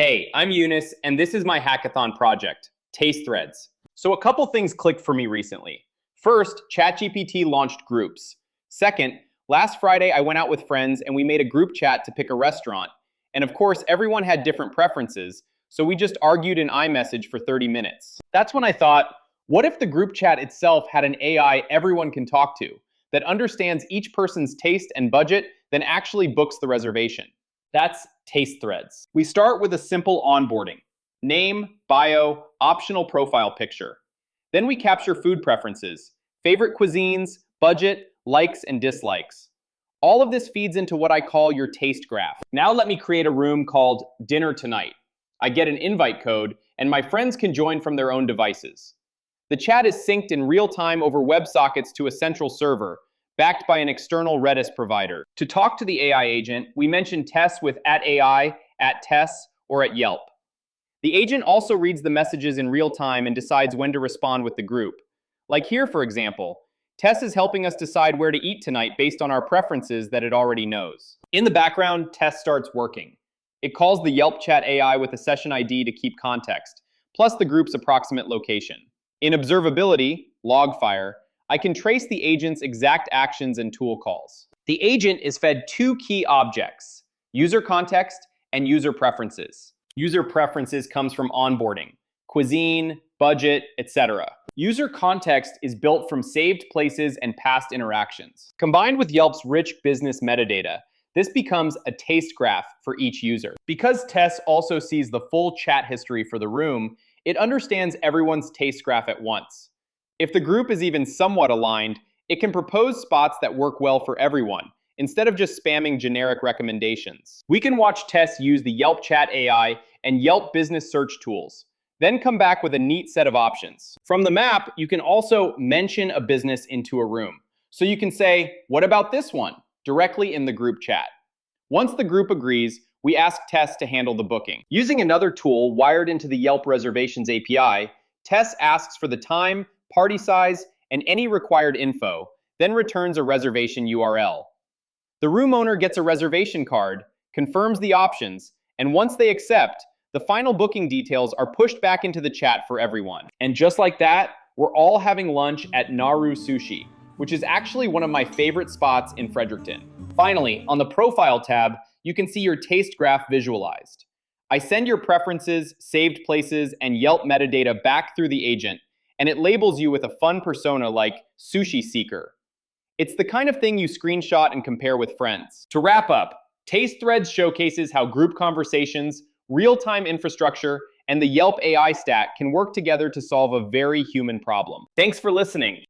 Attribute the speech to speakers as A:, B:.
A: Hey, I'm Eunice, and this is my hackathon project, TasteThreads. So a couple things clicked for me recently. First, ChatGPT launched groups. Second, last Friday I went out with friends and we made a group chat to pick a restaurant. And of course, everyone had different preferences, so we just argued in iMessage for 30 minutes. That's when I thought, what if the group chat itself had an AI everyone can talk to, that understands each person's taste and budget, then actually books the reservation? That's TasteThreads. We start with a simple onboarding: name, bio, optional profile picture. Then we capture food preferences, favorite cuisines, budget, likes, and dislikes. All of this feeds into what I call your taste graph. Now let me create a room called Dinner Tonight. I get an invite code, and my friends can join from their own devices. The chat is synced in real time over WebSockets to a central server, backed by an external Redis provider. To talk to the AI agent, we mention Tess with @AI, @Tess, or @Yelp. The agent also reads the messages in real time and decides when to respond with the group. Like here, for example, Tess is helping us decide where to eat tonight based on our preferences that it already knows. In the background, Tess starts working. It calls the Yelp chat AI with a session ID to keep context, plus the group's approximate location. In observability, Logfire, I can trace the agent's exact actions and tool calls. The agent is fed two key objects: user context and user preferences. User preferences comes from onboarding, cuisine, budget, etc. User context is built from saved places and past interactions. Combined with Yelp's rich business metadata, this becomes a taste graph for each user. Because Tess also sees the full chat history for the room, it understands everyone's taste graph at once. If the group is even somewhat aligned, it can propose spots that work well for everyone, instead of just spamming generic recommendations. We can watch Tess use the Yelp chat AI and Yelp business search tools, then come back with a neat set of options. From the map, you can also mention a business into a room. So you can say, "What about this one?" directly in the group chat. Once the group agrees, we ask Tess to handle the booking. Using another tool wired into the Yelp Reservations API, Tess asks for the time, party size, and any required info, then returns a reservation URL. The room owner gets a reservation card, confirms the options, and once they accept, the final booking details are pushed back into the chat for everyone. And just like that, we're all having lunch at Naru Sushi, which is actually one of my favorite spots in Fredericton. Finally, on the Profile tab, you can see your taste graph visualized. I send your preferences, saved places, and Yelp metadata back through the agent, and it labels you with a fun persona like Sushi Seeker. It's the kind of thing you screenshot and compare with friends. To wrap up, TasteThreads showcases how group conversations, real-time infrastructure, and the Yelp AI stack can work together to solve a very human problem. Thanks for listening.